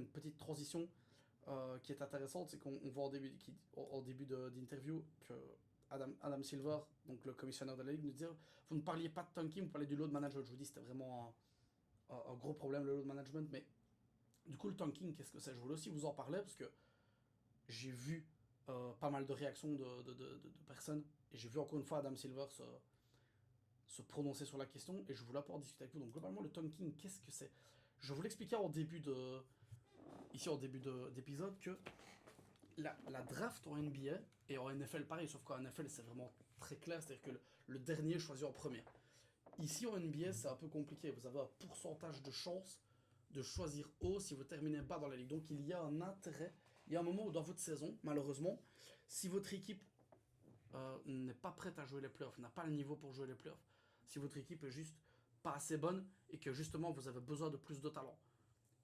Une petite transition qui est intéressante, c'est qu'on voit en début d'interview que Adam Silver, donc le commissionnaire de la Ligue, nous dit vous ne parliez pas de tanking, vous parlez du load management. Je vous dis, c'était vraiment un gros problème le load management, mais du coup, le tanking, qu'est-ce que c'est? Je voulais aussi vous en parler parce que j'ai vu pas mal de réactions de personnes et j'ai vu encore une fois Adam Silver se prononcer sur la question et je voulais pouvoir discuter avec vous. Donc, globalement, le tanking, qu'est-ce que c'est? Je vous l'expliquais ici en début d'épisode que la draft en NBA et en NFL pareil, sauf qu'en NFL c'est vraiment très clair, c'est-à-dire que le dernier choisi en premier. Ici en NBA c'est un peu compliqué, vous avez un pourcentage de chance de choisir haut si vous terminez bas dans la ligue. Donc il y a un intérêt, il y a un moment où dans votre saison, malheureusement, si votre équipe n'est pas prête à jouer les playoffs, n'a pas le niveau pour jouer les playoffs, si votre équipe est juste pas assez bonne et que justement vous avez besoin de plus de talent,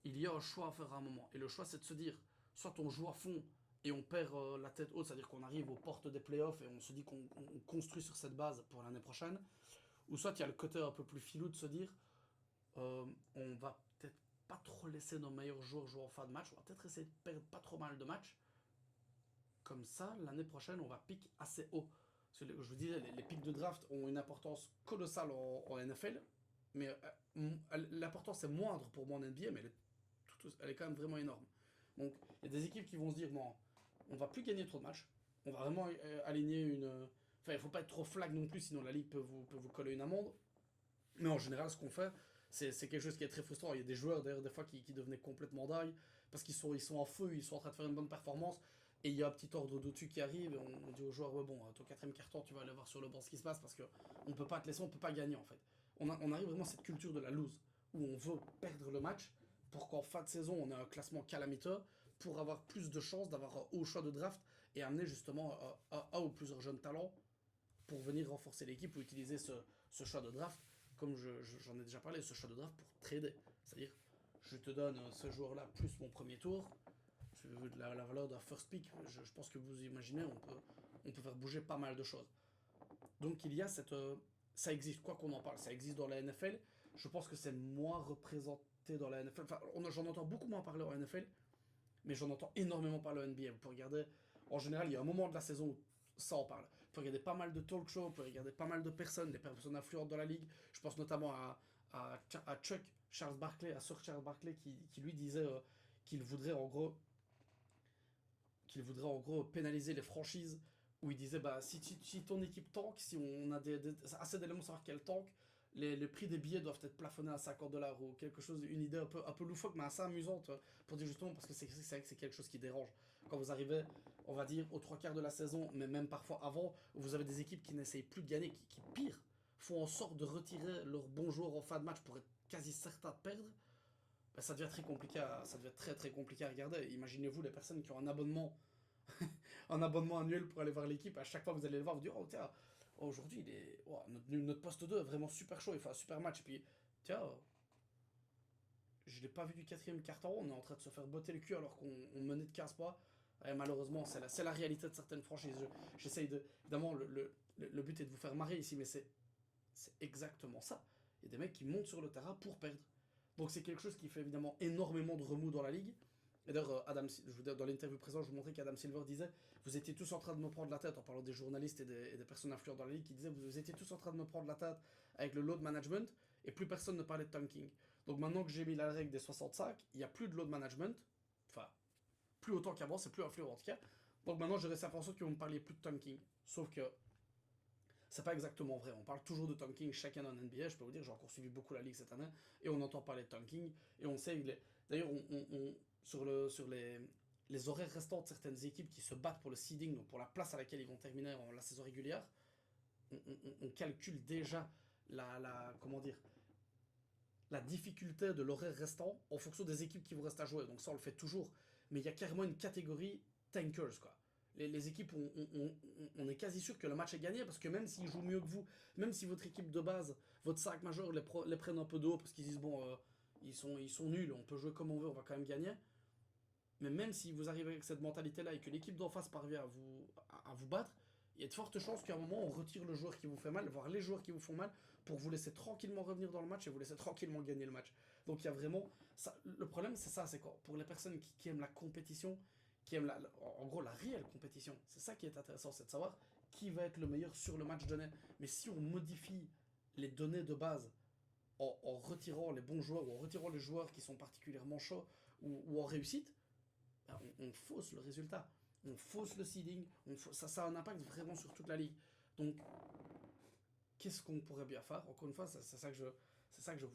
il y a un choix à faire à un moment. Et le choix, c'est de se dire, soit on joue à fond et on perd la tête haute, c'est-à-dire qu'on arrive aux portes des playoffs et on se dit qu'on construit sur cette base pour l'année prochaine, ou soit il y a le côté un peu plus filou de se dire, on va peut-être pas trop laisser nos meilleurs joueurs jouer en fin de match, on va peut-être essayer de perdre pas trop mal de matchs, comme ça, l'année prochaine, on va pique assez haut. Parce que je vous disais, les pics de draft ont une importance colossale en NFL, mais l'importance est moindre pour moi en NBA, mais elle est quand même vraiment énorme. Donc, il y a des équipes qui vont se dire, bon, on va plus gagner trop de matchs, on va vraiment aligner une... Enfin, il faut pas être trop flag non plus, sinon la ligue peut vous coller une amende. Mais en général, ce qu'on fait, c'est quelque chose qui est très frustrant. Il y a des joueurs, d'ailleurs, des fois, qui devenaient complètement dingues, parce ils sont en feu, ils sont en train de faire une bonne performance, et il y a un petit ordre d'au-dessus qui arrive, et on dit aux joueurs, ouais, bon, ton quatrième carton, tu vas aller voir sur le banc ce qui se passe, parce qu'on peut pas te laisser, on peut pas gagner, en fait. On arrive vraiment à cette culture de la lose, où on veut perdre le match, pour qu'en fin de saison, on ait un classement calamiteux, pour avoir plus de chances d'avoir un haut choix de draft, et amener justement un ou plusieurs jeunes talents pour venir renforcer l'équipe ou utiliser ce choix de draft, comme j'en ai déjà parlé, ce choix de draft pour trader. C'est-à-dire, je te donne ce joueur-là plus mon premier tour, la valeur d'un first pick, je pense que vous imaginez, on peut faire bouger pas mal de choses. Donc il y a cette... ça existe, quoi qu'on en parle, ça existe dans la NFL. Je pense que c'est moins représenté dans la NFL. Enfin, j'en entends beaucoup moins parler en NFL, mais j'en entends énormément parler en NBA. Vous pouvez regarder, en général, il y a un moment de la saison où ça en parle. Vous pouvez regarder pas mal de talk shows, vous pouvez regarder pas mal de personnes, des personnes influentes dans la ligue. Je pense notamment à Chuck Charles Barkley, à Sir Charles Barkley, qui lui disait qu'il voudrait en gros pénaliser les franchises où il disait bah si ton équipe tank, si on a assez d'éléments pour savoir qu'elle tank, les prix des billets doivent être plafonnés à 50 $ ou quelque chose, une idée un peu loufoque mais assez amusante pour dire justement parce que c'est vrai que c'est quelque chose qui dérange. Quand vous arrivez, on va dire, aux trois quarts de la saison, mais même parfois avant, où vous avez des équipes qui n'essayent plus de gagner, qui pire, font en sorte de retirer leurs bons joueurs en fin de match pour être quasi certain de perdre, bah, ça devient très compliqué ça devient très très compliqué à regarder. Imaginez-vous les personnes qui ont un abonnement annuel pour aller voir l'équipe. À chaque fois, vous allez le voir, vous dire, oh tiens, aujourd'hui, notre poste 2 est vraiment super chaud, il fait un super match. Et puis, tiens, je l'ai pas vu du quatrième carton, on est en train de se faire botter le cul alors qu'on menait de 15 pas. Et malheureusement, c'est la réalité de certaines franchises. J'essaye de. Évidemment, le but est de vous faire marrer ici, mais c'est exactement ça. Il y a des mecs qui montent sur le terrain pour perdre. Donc c'est quelque chose qui fait évidemment énormément de remous dans la ligue. Et d'ailleurs, dans l'interview présente, je vous montrais qu'Adam Silver disait vous étiez tous en train de me prendre la tête, en parlant des journalistes et des personnes influentes dans la ligue, qui disaient vous étiez tous en train de me prendre la tête avec le load management, et plus personne ne parlait de tanking. Donc maintenant que j'ai mis la règle des 65, il n'y a plus de load management, enfin, plus autant qu'avant, c'est plus influent en tout cas. Donc maintenant, je reste à faire en sorte que vous ne parliez plus de tanking. Sauf que c'est pas exactement vrai. On parle toujours de tanking chaque année en NBA. Je peux vous dire, j'ai encore suivi beaucoup la ligue cette année et on entend parler de tanking. Et on sait, d'ailleurs, sur les horaires restants de certaines équipes qui se battent pour le seeding, donc pour la place à laquelle ils vont terminer en la saison régulière, on calcule déjà comment dire, la difficulté de l'horaire restant en fonction des équipes qui vous restent à jouer. Donc ça, on le fait toujours. Mais il y a carrément une catégorie tankers, quoi. Les équipes, on est quasi sûr que le match est gagné parce que même s'ils jouent mieux que vous, même si votre équipe de base, votre 5 majeur les prennent un peu de haut parce qu'ils disent bon, ils sont nuls, on peut jouer comme on veut, on va quand même gagner. Mais même si vous arrivez avec cette mentalité-là et que l'équipe d'en face parvient à vous battre, il y a de fortes chances qu'à un moment on retire le joueur qui vous fait mal, voire les joueurs qui vous font mal, pour vous laisser tranquillement revenir dans le match et vous laisser tranquillement gagner le match. Donc il y a vraiment. Ça, le problème, c'est ça, c'est quoi? Pour les personnes qui aiment la compétition, qui aiment en gros la réelle compétition, c'est ça qui est intéressant, c'est de savoir qui va être le meilleur sur le match donné. Mais si on modifie les données de base en retirant les bons joueurs ou en retirant les joueurs qui sont particulièrement chauds ou en réussite, ben, on fausse le résultat. On fausse le seeding. Ça a un impact vraiment sur toute la ligue. Donc, qu'est-ce qu'on pourrait bien faire? Encore une fois, c'est ça que je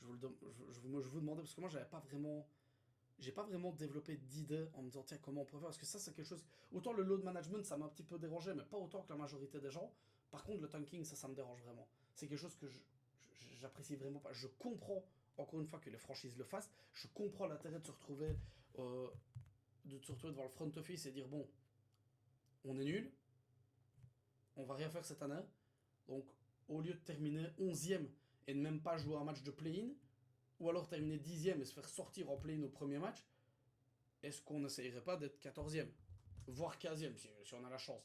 vous demandais parce que moi, j'ai pas vraiment développé d'idées en me disant tiens comment on pourrait faire parce que ça c'est quelque chose autant le load management ça m'a un petit peu dérangé mais pas autant que la majorité des gens. Par contre le tanking ça me dérange vraiment. C'est quelque chose que j'apprécie vraiment pas. Je comprends encore une fois que les franchises le fassent. Je comprends l'intérêt euh, de se retrouver devant le front office et dire bon on est nul, on va rien faire cette année. Donc au lieu de terminer 11e et de même pas jouer un match de play-in, ou alors terminer 10e et se faire sortir en play-in au premier match, est-ce qu'on n'essayerait pas d'être 14e, voire 15e si on a la chance?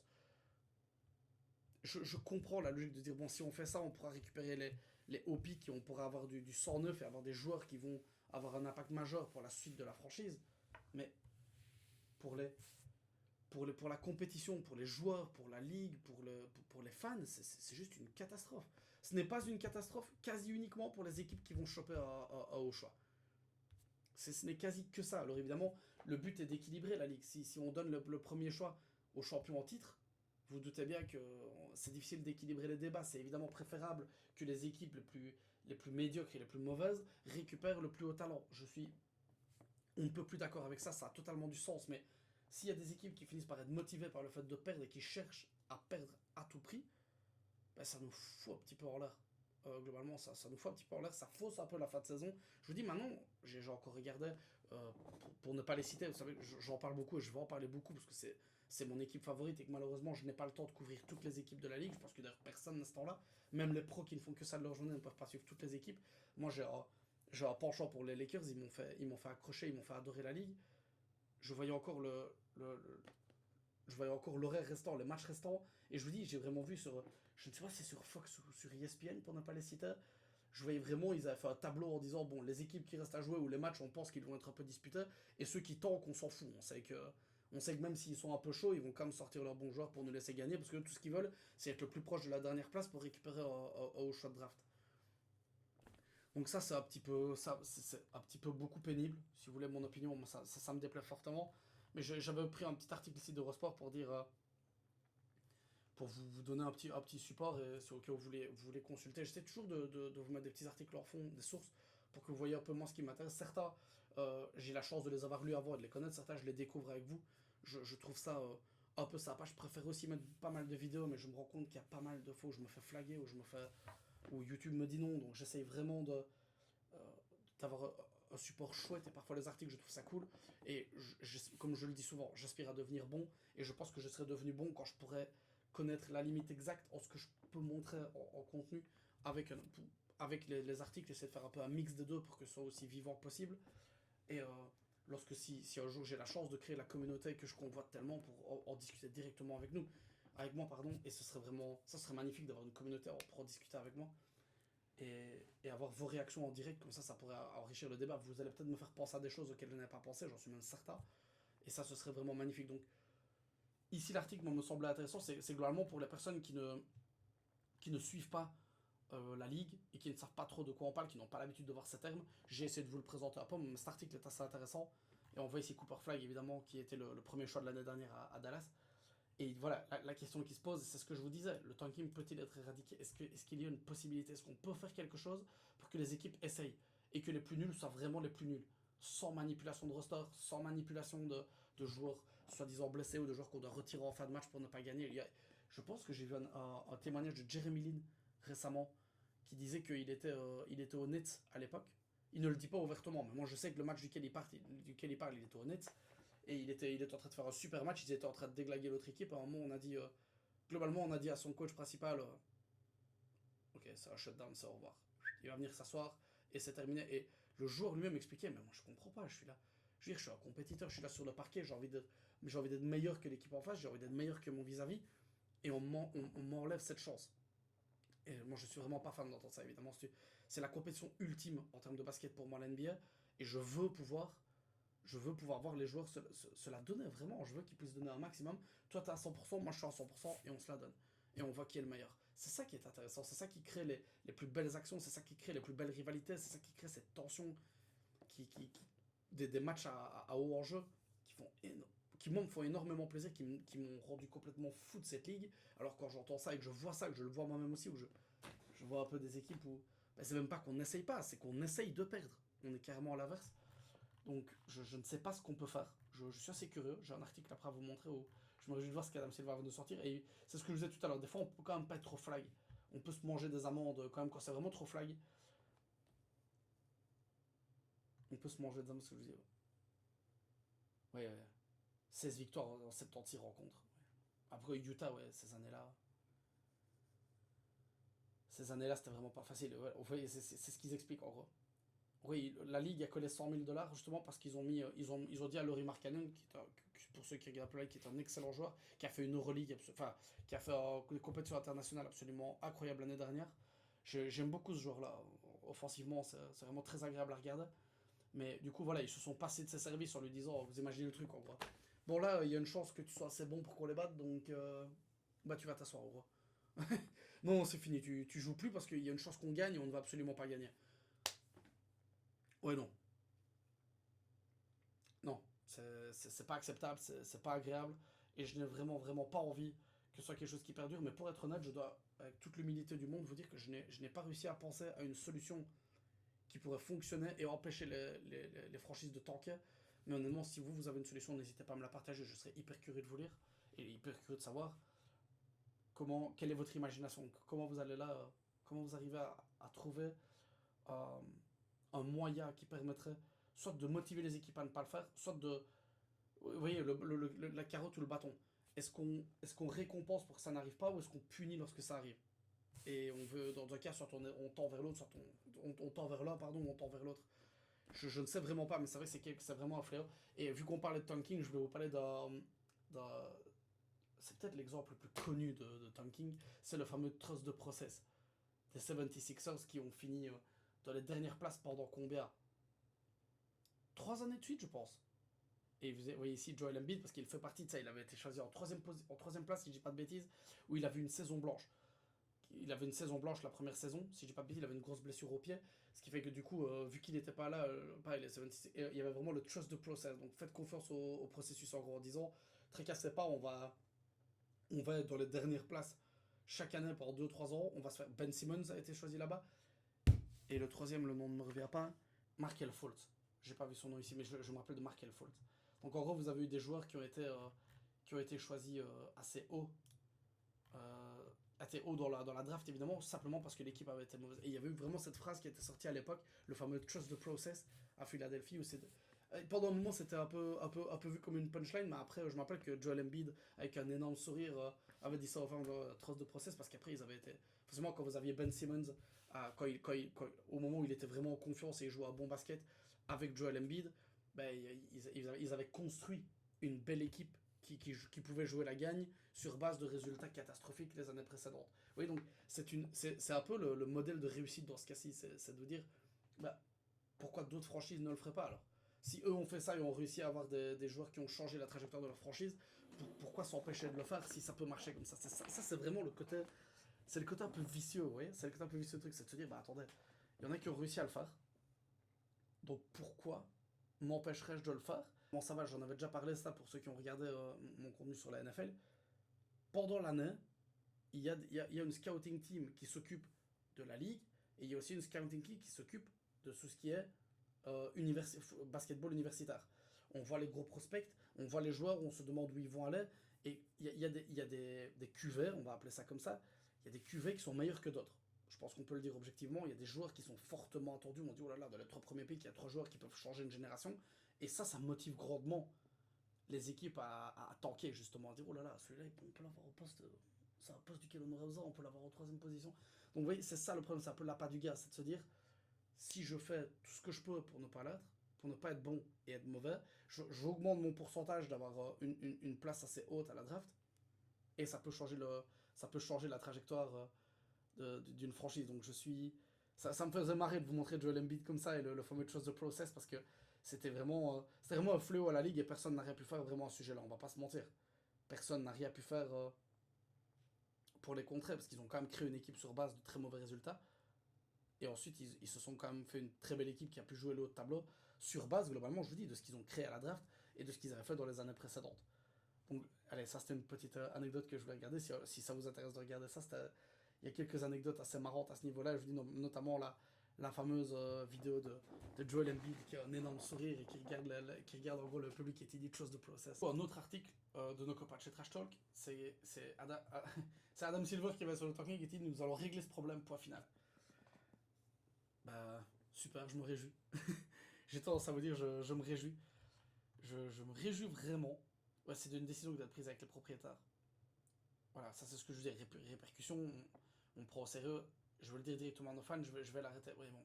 Je comprends la logique de dire bon si on fait ça on pourra récupérer les hauts pics et on pourra avoir du 109 et avoir des joueurs qui vont avoir un impact majeur pour la suite de la franchise, mais pour les pour la compétition, pour les joueurs, pour la ligue, pour les fans, c'est juste une catastrophe. Ce n'est pas une catastrophe quasi uniquement pour les équipes qui vont choper à haut choix. Ce n'est quasi que ça. Alors évidemment, le but est d'équilibrer la ligue. Si on donne le premier choix aux champions en titre, vous doutez bien que c'est difficile d'équilibrer les débats. C'est évidemment préférable que les équipes les plus médiocres et les plus mauvaises récupèrent le plus haut talent. On ne peut plus d'accord avec ça, ça a totalement du sens. Mais s'il y a des équipes qui finissent par être motivées par le fait de perdre et qui cherchent à perdre à tout prix, ben ça nous fout un petit peu en l'air. Globalement, ça nous fout un petit peu en l'air, ça fausse un peu la fin de saison. Je vous dis maintenant, j'ai encore regardé, pour ne pas les citer, vous savez, j'en parle beaucoup et je vais en parler beaucoup parce que c'est mon équipe favorite et que malheureusement je n'ai pas le temps de couvrir toutes les équipes de la ligue. Je pense que d'ailleurs personne à ce temps-là, même les pros qui ne font que ça de leur journée ne peuvent pas suivre toutes les équipes. Moi j'ai un penchant pour les Lakers, ils m'ont fait accrocher, ils m'ont fait adorer la ligue. Je voyais encore je voyais encore l'horaire restant, les matchs restants, et je vous dis, j'ai vraiment vu je ne sais pas si c'est sur Fox ou sur ESPN pour ne pas les citer, je voyais vraiment, ils avaient fait un tableau en disant, bon, les équipes qui restent à jouer ou les matchs, on pense qu'ils vont être un peu disputés, et ceux qui tankent, on s'en fout, on sait que même s'ils sont un peu chauds, ils vont quand même sortir leurs bons joueurs pour nous laisser gagner, parce que tout ce qu'ils veulent, c'est être le plus proche de la dernière place pour récupérer au choix de draft. Donc ça, c'est un petit peu beaucoup pénible, si vous voulez mon opinion, moi, ça me déplaît fortement. Mais j'avais pris un petit article ici d'Eurosport pour dire, pour vous donner un petit support et sur lequel vous voulez consulter. J'essaie toujours de vous mettre des petits articles en fond, des sources, pour que vous voyez un peu moins ce qui m'intéresse. Certains, j'ai la chance de les avoir lus avant et de les connaître. Certains, je les découvre avec vous. Je trouve ça un peu sympa. Je préfère aussi mettre pas mal de vidéos, mais je me rends compte qu'il y a pas mal de fois où je me fais flaguer, où YouTube me dit non. Donc j'essaye vraiment euh, d'avoir un support chouette et parfois les articles je trouve ça cool et comme je le dis souvent j'aspire à devenir bon et je pense que je serai devenu bon quand je pourrai connaître la limite exacte en ce que je peux montrer en contenu avec, avec les articles, essayer de faire un peu un mix des deux pour que ce soit aussi vivant que possible et si un jour j'ai la chance de créer la communauté que je convoite tellement pour en discuter directement avec moi pardon, et ça serait magnifique d'avoir une communauté pour en discuter avec moi et avoir vos réactions en direct, comme ça pourrait enrichir le débat. Vous allez peut-être me faire penser à des choses auxquelles je n'avais pas pensé, j'en suis même certain. Et ça, ce serait vraiment magnifique. Donc, ici, l'article me semblait intéressant, c'est globalement pour les personnes qui ne suivent pas la ligue et qui ne savent pas trop de quoi on parle, qui n'ont pas l'habitude de voir ces termes. J'ai essayé de vous le présenter un peu, mais cet article est assez intéressant. Et on voit ici Cooper Flag, évidemment, qui était le premier choix de l'année dernière à Dallas. Et voilà, la question qui se pose, c'est ce que je vous disais. Le tanking peut-il être éradiqué? Est-ce qu'il y a une possibilité? Est-ce qu'on peut faire quelque chose pour que les équipes essayent? Et que les plus nuls soient vraiment les plus nuls? Sans manipulation de roster, sans manipulation de joueurs soi-disant blessés ou de joueurs qu'on doit retirer en fin de match pour ne pas gagner. Je pense que j'ai vu un témoignage de Jeremy Lin récemment qui disait il était au Nets à l'époque. Il ne le dit pas ouvertement, mais moi je sais que le match duquel il parle, il était au Nets et il était en train de faire un super match, ils étaient en train de déglaguer l'autre équipe. À un moment, globalement, on a dit à son coach principal ok, c'est un shutdown, c'est au revoir. Il va venir s'asseoir et c'est terminé. Et le joueur lui-même expliquait mais moi je comprends pas, je suis là. Je veux dire, je suis un compétiteur, je suis là sur le parquet, j'ai envie d'être meilleur que l'équipe en face, j'ai envie d'être meilleur que mon vis-à-vis, et on m'enlève cette chance. Et moi je suis vraiment pas fan d'entendre ça, évidemment. c'est la compétition ultime en termes de basket pour moi, la NBA. Et je veux pouvoir voir les joueurs se la donner vraiment. Je veux qu'ils puissent donner un maximum. Toi, t'es à 100%, moi je suis à 100% et on se la donne. Et on voit qui est le meilleur. C'est ça qui est intéressant. C'est ça qui crée les plus belles actions. C'est ça qui crée les plus belles rivalités. C'est ça qui crée cette tension. Des matchs à haut enjeu qui font qui moi me font énormément plaisir, qui m'ont rendu complètement fou de cette ligue. Alors quand j'entends ça et que je vois ça, que je le vois moi-même aussi, où je vois un peu des équipes où bah, c'est même pas qu'on n'essaye pas, c'est qu'on essaye de perdre. On est carrément à l'inverse. Donc je ne sais pas ce qu'on peut faire. Je suis assez curieux. J'ai un article après à vous montrer où je me réjouis de voir ce qu'Adam Silva va de sortir. Et c'est ce que je disais tout à l'heure. Des fois, on peut quand même pas être trop flag. On peut se manger des amendes quand même quand c'est vraiment trop flag. On peut se manger des amendes, ce que je dis. Ouais, 16 victoires en 76 rencontres. Après Utah, ouais, ces années-là, c'était vraiment pas facile. Ouais, c'est ce qu'ils expliquent en gros. Oui, la Ligue a collé 100 000 dollars justement parce qu'ils ont mis, ils ont dit à Laurie Markkanen, pour ceux qui regardent la Ligue, qui est un excellent joueur, qui a fait une Euroleague, enfin, qui a fait une compétition internationale absolument incroyable l'année dernière. J'aime beaucoup ce joueur-là. Offensivement, c'est vraiment très agréable à regarder. Mais du coup, voilà, ils se sont passés de ses services en lui disant, vous imaginez le truc en gros. Bon, là, il y a une chance que tu sois assez bon pour qu'on les batte, donc bah, tu vas t'asseoir en gros. Non, c'est fini, tu joues plus parce qu'il y a une chance qu'on gagne et on ne va absolument pas gagner. Ouais, non. Non, c'est pas acceptable, c'est pas agréable, et je n'ai vraiment, vraiment pas envie que ce soit quelque chose qui perdure, mais pour être honnête, je dois, avec toute l'humilité du monde, vous dire que je n'ai pas réussi à penser à une solution qui pourrait fonctionner et empêcher les franchises de tanker. Mais honnêtement, si vous avez une solution, n'hésitez pas à me la partager, je serais hyper curieux de vous lire, et hyper curieux de savoir quelle est votre imagination, comment vous allez là, comment vous arrivez à trouver euh, un moyen qui permettrait soit de motiver les équipes à ne pas le faire, soit de, vous voyez, la carotte ou le bâton. Est-ce qu'on récompense pour que ça n'arrive pas ou est-ce qu'on punit lorsque ça arrive? Et on veut, dans un cas, soit on tend vers l'autre, soit on tend vers l'un, pardon, ou on tend vers l'autre. Je ne sais vraiment pas, mais c'est vrai que c'est vraiment un fléau. Et vu qu'on parlait de tanking, je vais vous parler c'est peut-être l'exemple le plus connu de tanking, c'est le fameux trust de process des 76ers qui ont fini dans les dernières places pendant combien? 3 années de suite, je pense. Et vous voyez ici Joel Embiid, parce qu'il fait partie de ça. Il avait été choisi en troisième place, si je dis pas de bêtises, où il avait une saison blanche. Il avait une saison blanche la première saison, si je dis pas de bêtises, il avait une grosse blessure au pied. Ce qui fait que du coup, vu qu'il n'était pas là, pareil, les 76, il y avait vraiment le trust the process. Donc faites confiance au processus en gros, en disant, tracassez pas, on va être dans les dernières places chaque année pendant 2 3 ans. On va se faire. Ben Simmons a été choisi là-bas. Et le troisième, le nom ne me revient pas, Markel Fultz. J'ai pas vu son nom ici, mais je me rappelle de Markel Fultz. Donc en gros, vous avez eu des joueurs qui ont été choisis euh, assez haut dans la draft, évidemment, simplement parce que l'équipe avait été mauvaise. Et il y avait eu vraiment cette phrase qui était sortie à l'époque, le fameux trust the process à Philadelphie, où pendant un moment, c'était un peu vu comme une punchline, mais après, je me rappelle que Joel Embiid, avec un énorme sourire, avait dit ça au trust the process, parce qu'après, ils avaient été. Forcément, quand vous aviez Ben Simmons, au moment où il était vraiment en confiance et il jouait à bon basket avec Joel Embiid, ben, ils avaient construit une belle équipe qui pouvait jouer la gagne sur base de résultats catastrophiques les années précédentes. Oui, donc c'est un peu le modèle de réussite dans ce cas-ci, c'est de vous dire, bah, pourquoi d'autres franchises ne le feraient pas alors? Si eux ont fait ça et ont réussi à avoir des joueurs qui ont changé la trajectoire de leur franchise, pourquoi s'empêcher de le faire si ça peut marcher comme ça? Ça, c'est vraiment le côté. C'est le côté un peu vicieux, vous voyez? C'est le côté un peu vicieux du truc, c'est de se dire, bah attendez, il y en a qui ont réussi à le faire, donc pourquoi m'empêcherais-je de le faire? Bon, ça va, j'en avais déjà parlé, ça, pour ceux qui ont regardé mon contenu sur la NFL. Pendant l'année, il y a une scouting team qui s'occupe de la ligue, et il y a aussi une scouting team qui s'occupe de tout ce qui est basketball universitaire. On voit les gros prospects, on voit les joueurs, on se demande où ils vont aller, et il y a des cuvées, on va appeler ça comme ça, il y a des cuvées qui sont meilleures que d'autres. Je pense qu'on peut le dire objectivement, il y a des joueurs qui sont fortement attendus, on dit oh là là, dans les 3 premiers pics, il y a 3 joueurs qui peuvent changer une génération, et ça motive grandement les équipes à tanker justement, à dire oh là là, celui-là, on peut l'avoir au poste, c'est un poste duquel on aurait besoin, on peut l'avoir en troisième position. Donc vous voyez, c'est ça le problème, c'est un peu l'appât du gars, c'est de se dire, si je fais tout ce que je peux pour ne pas l'être, pour ne pas être bon et être mauvais, j'augmente mon pourcentage d'avoir une place assez haute à la draft, et ça peut changer la trajectoire d'une franchise. Donc je suis Ça me faisait marrer de vous montrer Joel Embiid comme ça et le fameux Trust the Process parce que c'était vraiment un fléau à la ligue et personne n'a rien pu faire vraiment à ce sujet-là, on va pas se mentir. Personne n'a rien pu faire pour les contrer parce qu'ils ont quand même créé une équipe sur base de très mauvais résultats. Et ensuite, ils se sont quand même fait une très belle équipe qui a pu jouer le haut de tableau sur base, globalement, je vous dis, de ce qu'ils ont créé à la draft et de ce qu'ils avaient fait dans les années précédentes. Donc, allez, ça c'était une petite anecdote que je voulais regarder. Si ça vous intéresse de regarder ça, il y a quelques anecdotes assez marrantes à ce niveau-là. Je vous dis notamment la fameuse vidéo de Joel Embiid qui a un énorme sourire et qui regarde en gros le public et qui dit Trust the Process. Un autre article de nos copains chez Trash Talk, c'est Adam Silver qui va sur le talking et qui dit nous allons régler ce problème, point final. Bah, super, je me réjouis. J'ai tendance à vous dire, je me réjouis. Je me réjouis vraiment. Ouais, c'est une décision qui doit être prise avec les propriétaires. Voilà, ça c'est ce que je veux dire. Répercussions, on prend au sérieux. Je veux le dire directement à nos fans, je vais l'arrêter. Oui, bon.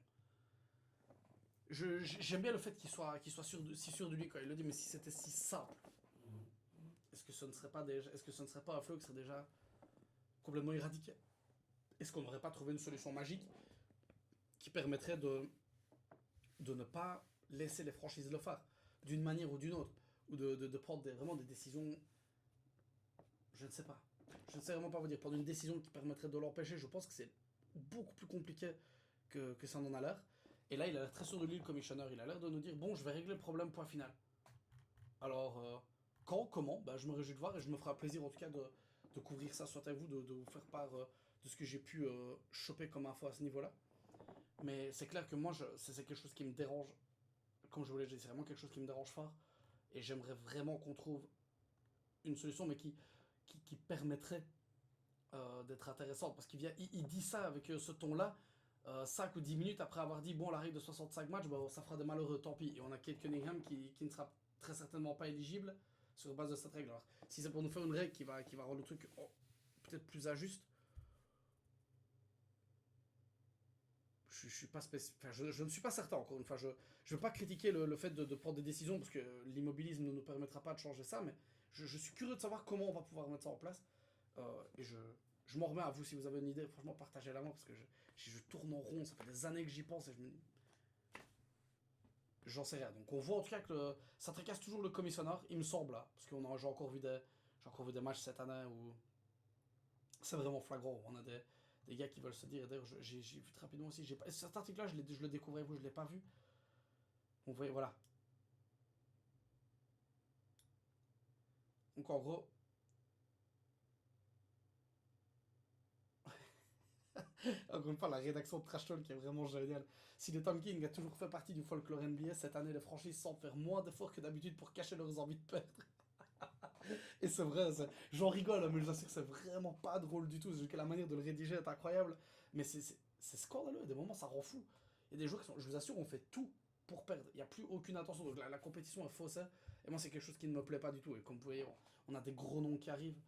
J'aime bien le fait qu'il soit si sûr de lui quand il le dit, mais si c'était si simple, est-ce que ce ne serait pas un flot qui serait déjà complètement éradiqué? Est-ce qu'on n'aurait pas trouvé une solution magique qui permettrait de ne pas laisser les franchises le faire, d'une manière ou d'une autre, ou de prendre vraiment des décisions, je ne sais pas. Je ne sais vraiment pas vous dire, prendre une décision qui permettrait de l'empêcher, je pense que c'est beaucoup plus compliqué que ça n'en a l'air. Et là, il a l'air très sûr de lui, le commissionnaire, il a l'air de nous dire, bon, je vais régler le problème, point final. Alors, quand, comment, bah, je me réjouis de voir et je me ferai plaisir en tout cas de couvrir ça, soit à vous, de vous faire part de ce que j'ai pu choper comme info à ce niveau-là. Mais c'est clair que moi, c'est quelque chose qui me dérange. Comme je vous l'ai dit, c'est vraiment quelque chose qui me dérange fort. Et j'aimerais vraiment qu'on trouve une solution, mais qui permettrait d'être intéressante. Parce il dit ça avec ce ton-là, 5 ou 10 minutes après avoir dit bon, la règle de 65 matchs, bah, ça fera des malheureux, tant pis. Et on a Kate Cunningham qui ne sera très certainement pas éligible sur base de cette règle. Alors, si c'est pour nous faire une règle qui va rendre le truc peut-être plus injuste, je suis pas enfin, je ne suis pas certain encore une fois. Je ne veux pas critiquer le fait de prendre des décisions parce que l'immobilisme ne nous permettra pas de changer ça, mais je suis curieux de savoir comment on va pouvoir mettre ça en place. Et je m'en remets à vous si vous avez une idée. Franchement, partagez-la moi parce que je tourne en rond. Ça fait des années que j'y pense et je me dis. J'en sais rien. Donc on voit en tout cas que ça tracasse toujours le commissionneur, il me semble là. Parce que j'ai encore vu des matchs cette année où c'est vraiment flagrant. On a des gars qui veulent se dire. D'ailleurs, j'ai vu très rapidement aussi. Cet article-là, je le découvrais, vous, je ne l'ai pas vu. Donc, vous voyez, voilà. Donc, en gros, encore une fois, la rédaction de Trash Talk qui est vraiment géniale. Si le Tom King a toujours fait partie du folklore NBA, cette année, les franchises semblent faire moins d'efforts que d'habitude pour cacher leurs envies de perdre. Et c'est vrai, j'en rigole, mais je vous assure que c'est vraiment pas drôle du tout. C'est juste que la manière de le rédiger est incroyable. Mais c'est scandaleux, à des moments ça rend fou. Il y a des joueurs qui sont, je vous assure, on fait tout pour perdre. Il n'y a plus aucune attention. Donc la compétition est faussée. Et moi, c'est quelque chose qui ne me plaît pas du tout. Et comme vous voyez, on a des gros noms qui arrivent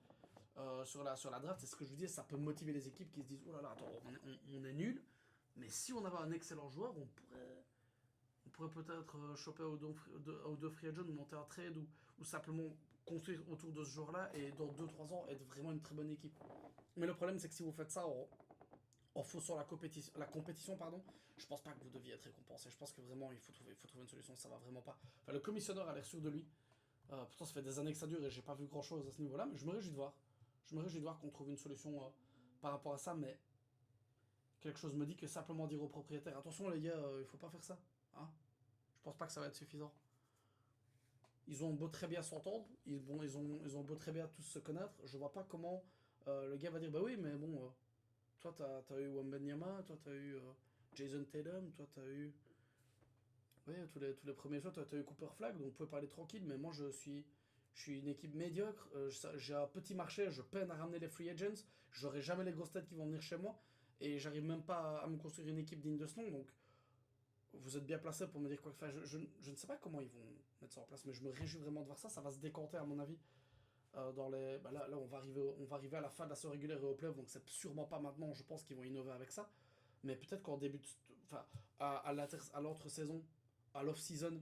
sur la draft. C'est ce que je vous dis, ça peut motiver les équipes qui se disent oh là là, attends, on est nul. Mais si on avait un excellent joueur, on pourrait peut-être choper au deux free agent, monter un trade ou simplement construire autour de ce joueur-là et dans 2 3 ans être vraiment une très bonne équipe. Mais le problème, c'est que si vous faites ça en faussant la compétition, pardon, je pense pas que vous deviez être récompensé. Je pense que vraiment, il faut trouver une solution. Ça va vraiment pas. Enfin, le commissionneur a l'air sûr de lui. Pourtant, ça fait des années que ça dure et j'ai pas vu grand-chose à ce niveau-là, mais je me réjouis de voir. Je me réjouis de voir qu'on trouve une solution par rapport à ça, mais quelque chose me dit que simplement dire aux propriétaires attention les gars, il faut pas faire ça. Hein, je pense pas que ça va être suffisant. Ils ont beau très bien s'entendre, ils ont beau très bien tous se connaître, je vois pas comment le gars va dire bah oui, mais bon, toi t'as eu Wembanyama, toi t'as eu Jason Tatum, toi t'as eu. Oui, tous les premiers choix, toi t'as eu Cooper Flag, donc vous pouvez parler tranquille, mais moi je suis une équipe médiocre, j'ai un petit marché, je peine à ramener les free agents, j'aurai jamais les grosses têtes qui vont venir chez moi, et j'arrive même pas à me construire une équipe digne de ce nom, donc vous êtes bien placé pour me dire quoi faire. Je ne sais pas comment ils vont mettre ça en place, mais je me réjouis vraiment de voir ça. Ça va se décanter, à mon avis. Dans les... Bah là, on va arriver à la fin de la saison régulière et au playoff, donc c'est sûrement pas maintenant. Je pense qu'ils vont innover avec ça. Mais peut-être qu'en début enfin, à l'entre-saison, à l'off-season,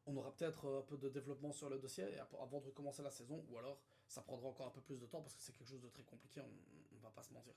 on aura peut-être un peu de développement sur le dossier avant de recommencer la saison, ou alors ça prendra encore un peu plus de temps parce que c'est quelque chose de très compliqué, on va pas se mentir.